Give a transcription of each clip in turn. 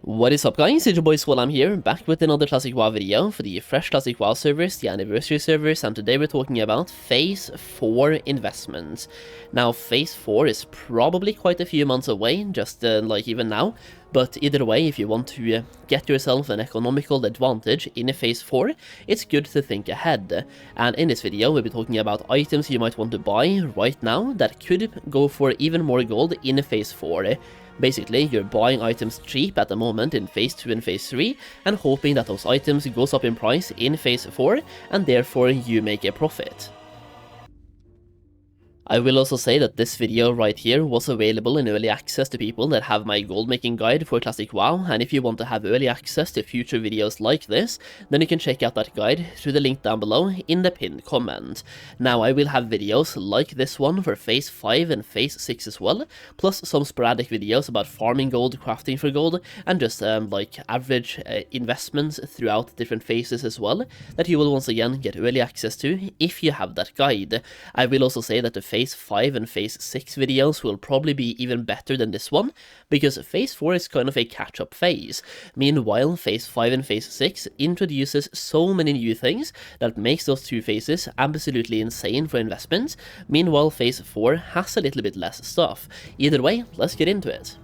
What is up guys, it's your boy Swell, I'm here, back with another Classic WoW video for the fresh Classic WoW servers, the anniversary servers, and today we're talking about Phase 4 investments. Now Phase 4 is probably quite a few months away, just like even now, but either way, if you want to get yourself an economical advantage in Phase 4, it's good to think ahead. And in this video, we'll be talking about items you might want to buy right now that could go for even more gold in Phase 4. Basically, you're buying items cheap at the moment in Phase 2 and Phase 3, and hoping that those items goes up in price in Phase 4, and therefore you make a profit. I will also say that this video right here was available in early access to people that have my gold making guide for Classic WoW, and if you want to have early access to future videos like this, then you can check out that guide through the link down below in the pinned comment. Now I will have videos like this one for Phase 5 and Phase 6 as well, plus some sporadic videos about farming gold, crafting for gold, and just like average investments throughout different phases as well, that you will once again get early access to if you have that guide. I will also say that the Phase 5 and Phase 6 videos will probably be even better than this one, because Phase 4 is kind of a catch-up phase. Meanwhile, Phase 5 and Phase 6 introduces so many new things that makes those two phases absolutely insane for investments. Meanwhile, Phase 4 has a little bit less stuff. Either way, let's get into it.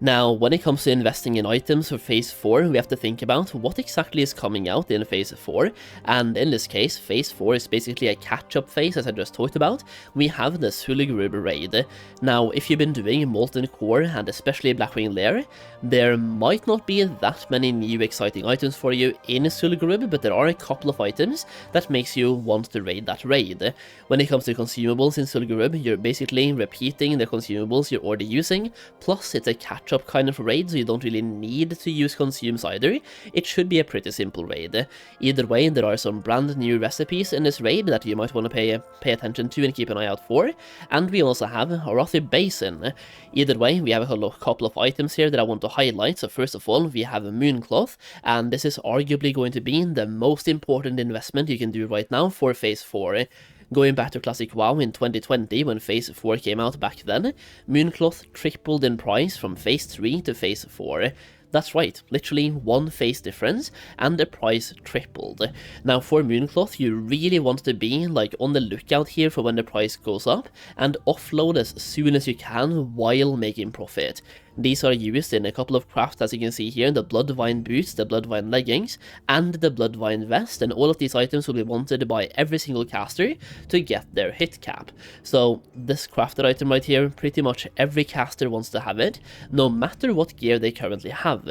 Now, when it comes to investing in items for Phase 4, we have to think about what exactly is coming out in Phase 4, and in this case, Phase 4 is basically a catch-up phase, as I just talked about. We have the Suligurub raid. Now, if you've been doing Molten Core, and especially Blackwing Lair, there might not be that many new exciting items for you in Suligurub, but there are a couple of items that makes you want to raid that raid. When it comes to consumables in Suligurub, you're basically repeating the consumables you're already using, plus it's a catch-up kind of raid, so you don't really need to use consumes either. It should be a pretty simple raid. Either way, there are some brand new recipes in this raid that you might want to pay attention to and keep an eye out for, and we also have Arathi Basin. Either way, we have a couple of items here that I want to highlight. So first of all, we have a Mooncloth, and this is arguably going to be the most important investment you can do right now for Phase 4. Going back to Classic WoW in 2020, when Phase 4 came out back then, Mooncloth tripled in price from Phase 3 to Phase 4. That's right, literally one phase difference, and the price tripled. Now for Mooncloth, you really want to be like on the lookout here for when the price goes up, and offload as soon as you can while making profit. These are used in a couple of crafts, as you can see here, the Bloodvine boots, the Bloodvine leggings, and the Bloodvine vest, and all of these items will be wanted by every single caster to get their hit cap. So this crafted item right here, pretty much every caster wants to have it, no matter what gear they currently have.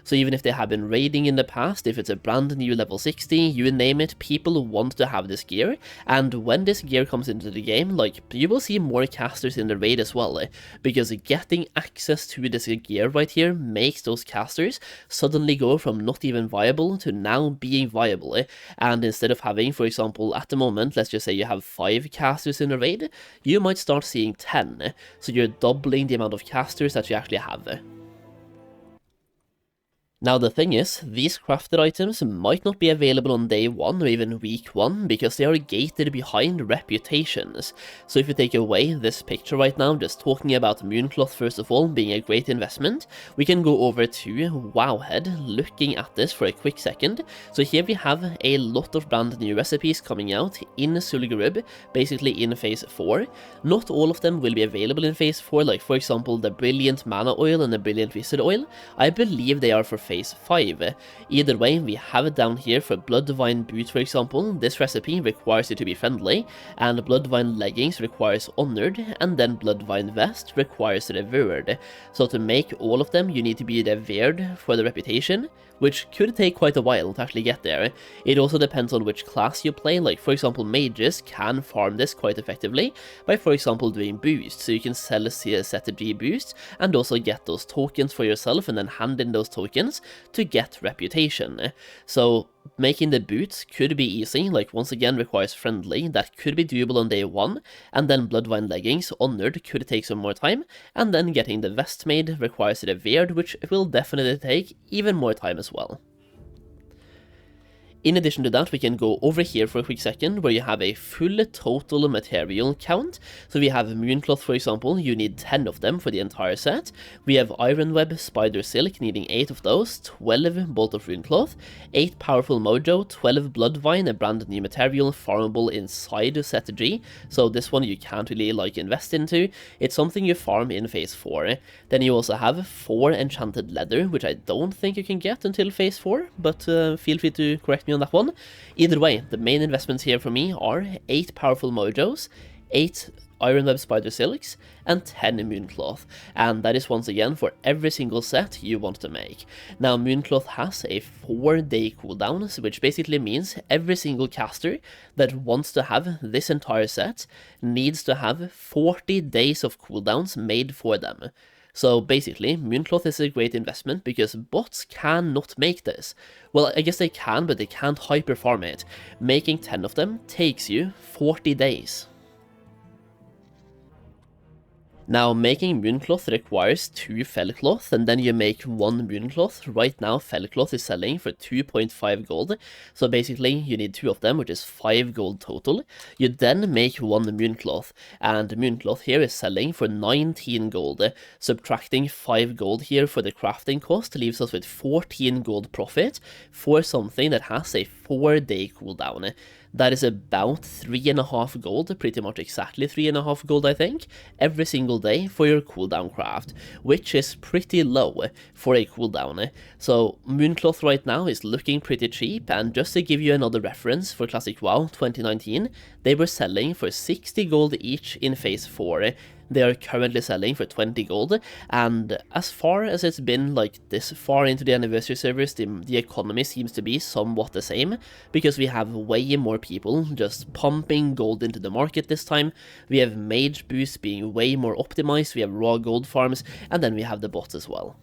So even if they have been raiding in the past, if it's a brand new level 60, you name it, people want to have this gear, and when this gear comes into the game, like, you will see more casters in the raid as well, because getting access to this gear right here makes those casters suddenly go from not even viable to now being viable, and instead of having, for example, at the moment, let's just say you have 5 casters in a raid, you might start seeing 10, so you're doubling the amount of casters that you actually have. Now the thing is, these crafted items might not be available on day 1 or even week 1 because they are gated behind reputations. So if you take away this picture right now, just talking about Mooncloth first of all being a great investment, we can go over to Wowhead, looking at this for a quick second. So here we have a lot of brand new recipes coming out in Suligurub, basically in Phase 4. Not all of them will be available in Phase 4, like for example the Brilliant Mana Oil and the Brilliant Wizard Oil. I believe they are for Phase 5. Either way, we have it down here for Bloodvine Boots, for example. This recipe requires you to be friendly, and Bloodvine Leggings requires Honored, and then Bloodvine Vest requires Revered. So to make all of them, you need to be revered for the reputation, which could take quite a while to actually get there. It also depends on which class you play, like for example mages can farm this quite effectively by for example doing boosts, so you can sell a set of G boosts and also get those tokens for yourself and then hand in those tokens to get reputation. So making the boots could be easy, like once again requires friendly, that could be doable on day 1, and then Bloodvine Leggings, Honored, could take some more time, and then getting the vest made requires Revered, which will definitely take even more time as well. In addition to that, we can go over here for a quick second, where you have a full total material count. So we have mooncloth, for example, you need 10 of them for the entire set. We have iron web, spider silk, needing 8 of those, 12 bolt of rune cloth, 8 powerful mojo, 12 blood vine, a brand new material farmable inside set G. So this one you can't really like invest into. It's something you farm in phase 4. Then you also have 4 enchanted leather, which I don't think you can get until phase 4, but feel free to correct me on that one. Either way, the main investments here for me are 8 powerful mojos, 8 iron web spider silks, and 10 mooncloth, and that is once again for every single set you want to make. Now mooncloth has a 4-day cooldown, which basically means every single caster that wants to have this entire set needs to have 40 days of cooldowns made for them. So basically, mooncloth is a great investment because bots cannot make this. Well, I guess they can, but they can't hyper farm it. Making 10 of them takes you 40 days. Now, making mooncloth requires 2 fellcloth, and then you make 1 mooncloth. Right now, fellcloth is selling for 2.5 gold, so basically you need 2 of them, which is 5 gold total. You then make 1 mooncloth, and mooncloth here is selling for 19 gold. Subtracting 5 gold here for the crafting cost leaves us with 14 gold profit for something that has a 4-day cooldown. That is about 3.5 gold, pretty much exactly 3.5 gold I think, every single day for your cooldown craft, which is pretty low for a cooldown. So mooncloth right now is looking pretty cheap, and just to give you another reference for Classic WoW 2019, they were selling for 60 gold each in phase 4. They are currently selling for 20 gold, and as far as it's been like this far into the anniversary servers, the economy seems to be somewhat the same, because we have way more people just pumping gold into the market this time. We have mage boosts being way more optimized, we have raw gold farms, and then we have the bots as well.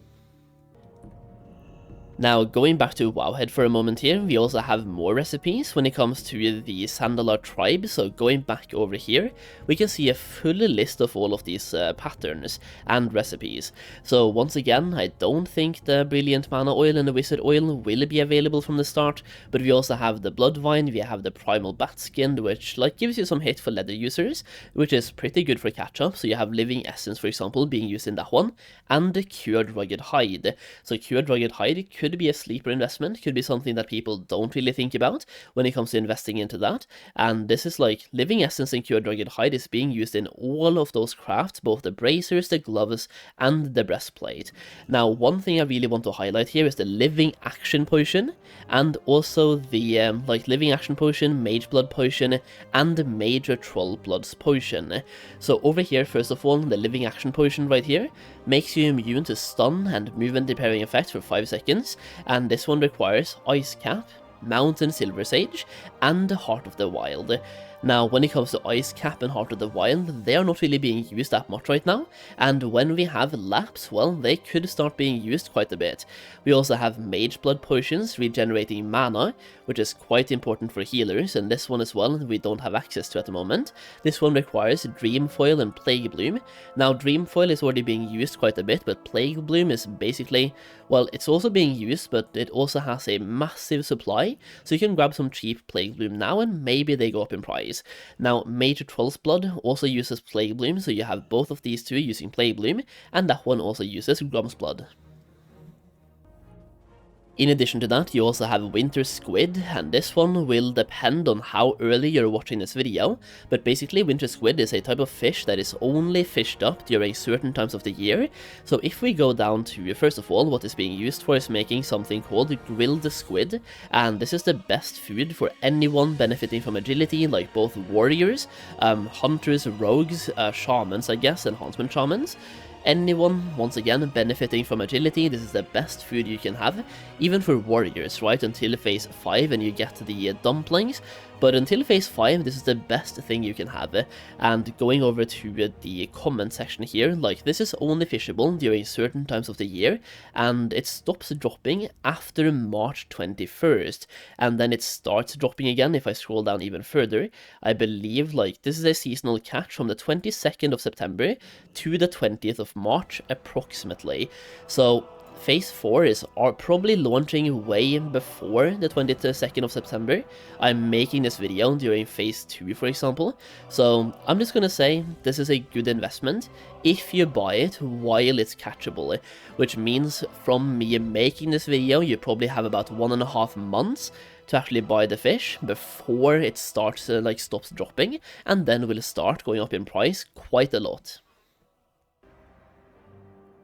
Now, going back to Wowhead for a moment here, we also have more recipes when it comes to the Sandalar tribe. So going back over here, we can see a full list of all of these patterns and recipes. So once again, I don't think the Brilliant Mana Oil and the Wizard Oil will be available from the start, but we also have the Blood Vine, we have the Primal Bat Skin, which like gives you some hit for leather users, which is pretty good for catch-up. So you have Living Essence, for example, being used in that one, and the Cured Rugged Hide. So Cured Rugged Hide could be a sleeper investment, could be something that people don't really think about when it comes to investing into that, and this is like Living Essence and Cured Rugged Hide is being used in all of those crafts, both the bracers, the gloves, and the breastplate. Now, one thing I really want to highlight here is the Living Action Potion, and also the like Living Action Potion, Mage Blood Potion, and Major Troll Bloods Potion. So over here, first of all, the Living Action Potion right here makes you immune to stun and movement impairing effects for 5 seconds, and this one requires Ice Cap, Mountain Silver Sage, and Heart of the Wild. Now, when it comes to Ice Cap and Heart of the Wild, they are not really being used that much right now, and when we have Lapse, well, they could start being used quite a bit. We also have Mage Blood Potions, regenerating mana, which is quite important for healers, and this one as well we don't have access to at the moment. This one requires Dream Foil and Plague Bloom. Now, Dream Foil is already being used quite a bit, but Plague Bloom is basically, well, it's also being used, but it also has a massive supply, so you can grab some cheap Plague Bloom now, and maybe they go up in price. Now, Major Troll's Blood also uses Plague Bloom, so you have both of these two using Plague Bloom, and that one also uses Grom's Blood. In addition to that, you also have Winter Squid, and this one will depend on how early you're watching this video, but basically Winter Squid is a type of fish that is only fished up during certain times of the year. So if we go down to, first of all, what is being used for is making something called Grilled Squid, and this is the best food for anyone benefiting from agility, like both warriors, hunters, rogues, shamans I guess, and huntsman shamans. Anyone, once again, benefiting from agility, this is the best food you can have, even for warriors, right, until phase 5 and you get the dumplings, but until phase 5, this is the best thing you can have. And going over to the comment section here, like, this is only fishable during certain times of the year, and it stops dropping after March 21st, and then it starts dropping again if I scroll down even further. I believe, like, this is a seasonal catch from the 22nd of September to the 20th of March, approximately. So Phase 4 are probably launching way before the 22nd of September. I'm making this video during Phase 2, for example, so I'm just gonna say this is a good investment if you buy it while it's catchable, which means from me making this video, you probably have about 1.5 months to actually buy the fish before it starts, stops dropping, and then will start going up in price quite a lot.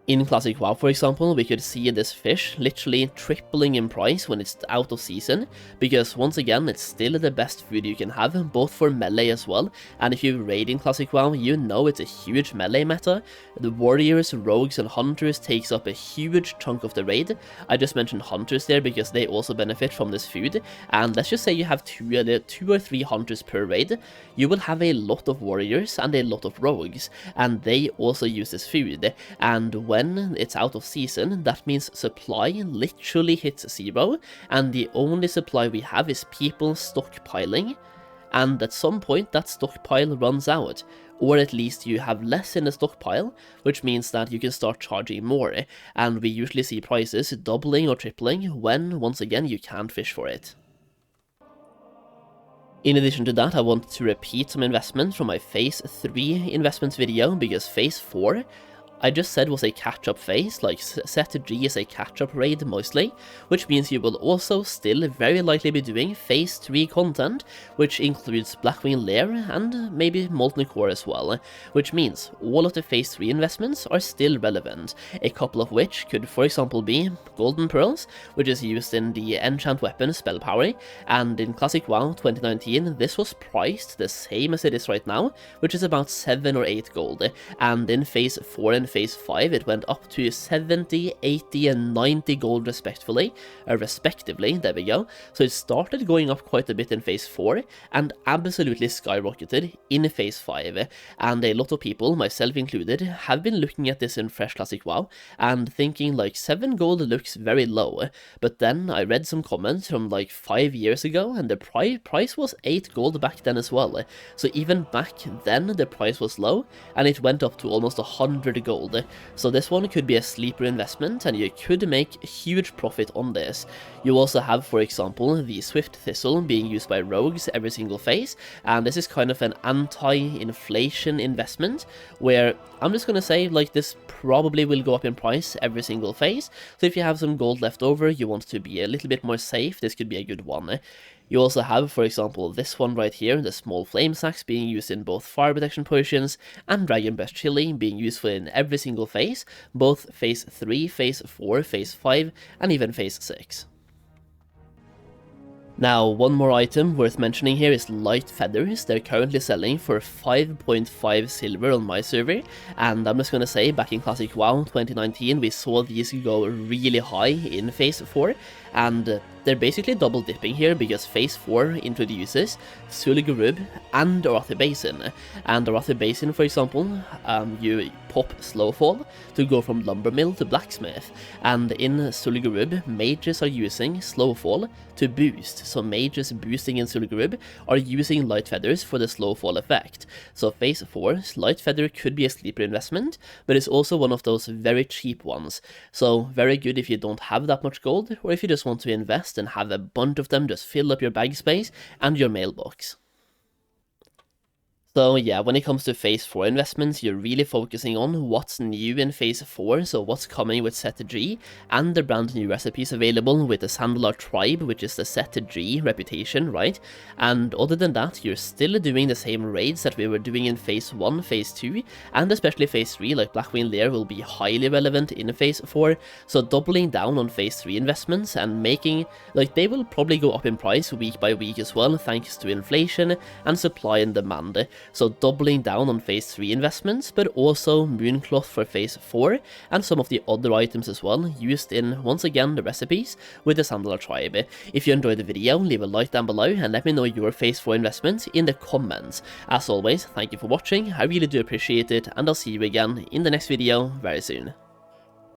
In Classic WoW, for example, we could see this fish literally tripling in price when it's out of season, because once again, it's still the best food you can have, both for melee as well, and if you raid in Classic WoW, you know it's a huge melee meta. The warriors, rogues, and hunters takes up a huge chunk of the raid. I just mentioned hunters there because they also benefit from this food, and let's just say you have two or three hunters per raid, you will have a lot of warriors and a lot of rogues, and they also use this food, and when it's out of season, that means supply literally hits 0, and the only supply we have is people stockpiling, and at some point that stockpile runs out, or at least you have less in the stockpile, which means that you can start charging more, and we usually see prices doubling or tripling when, once again, you can't fish for it. In addition to that, I want to repeat some investments from my Phase 3 investments video, because Phase 4 I just said was a catch-up phase, like Set G is a catch-up raid mostly, which means you will also still very likely be doing Phase 3 content, which includes Blackwing Lair and maybe Molten Core as well, which means all of the Phase 3 investments are still relevant, a couple of which could for example be Golden Pearls, which is used in the enchant weapon Spell Power, and in Classic WoW 2019 this was priced the same as it is right now, which is about 7 or 8 gold, and in Phase 4 and Phase 5 it went up to 70, 80 and 90 gold respectively, there we go. So it started going up quite a bit in Phase 4 and absolutely skyrocketed in Phase 5, and a lot of people, myself included, have been looking at this in Fresh Classic WoW and thinking like 7 gold looks very low, but then I read some comments from like 5 years ago and the price was 8 gold back then as well, so even back then the price was low and it went up to almost 100 gold. So this one could be a sleeper investment and you could make huge profit on this. You also have, for example, the Swift Thistle being used by rogues every single phase, and this is kind of an anti-inflation investment where I'm just gonna say like this probably will go up in price every single phase, so if you have some gold left over, you want to be a little bit more safe, this could be a good one. You also have, for example, this one right here, the small flame sacks being used in both fire protection potions and Dragon Breath Chili being useful in every single phase, both Phase 3, Phase 4, Phase 5 and even Phase 6. Now, one more item worth mentioning here is light feathers. They're currently selling for 5.5 silver on my server, and I'm just gonna say, back in Classic WoW 2019 we saw these go really high in Phase 4, and they're basically double dipping here because Phase 4 introduces Suligurub and Arathi Basin. And Arathi Basin, for example, you pop Slowfall to go from Lumbermill to Blacksmith, and in Suligurub, mages are using Slowfall to boost, so mages boosting in Suligurub are using Light Feathers for the Slowfall effect. So Phase 4, Light Feather could be a sleeper investment, but it's also one of those very cheap ones, so very good if you don't have that much gold, or if you just want to invest and have a bunch of them just fill up your bag space and your mailbox. So yeah, when it comes to Phase 4 investments, you're really focusing on what's new in Phase 4, so what's coming with Set G, and the brand new recipes available with the Sandalar Tribe, which is the Set G reputation, right? And other than that, you're still doing the same raids that we were doing in Phase 1, Phase 2, and especially Phase 3, like Blackwing Lair will be highly relevant in Phase 4, so doubling down on Phase 3 investments and making, like, they will probably go up in price week by week as well, thanks to inflation and supply and demand. So doubling down on Phase 3 investments, but also Mooncloth for Phase 4, and some of the other items as well, used in, once again, the recipes with the Sandalar Tribe. If you enjoyed the video, leave a like down below and let me know your Phase 4 investments in the comments. As always, thank you for watching, I really do appreciate it, and I'll see you again in the next video very soon.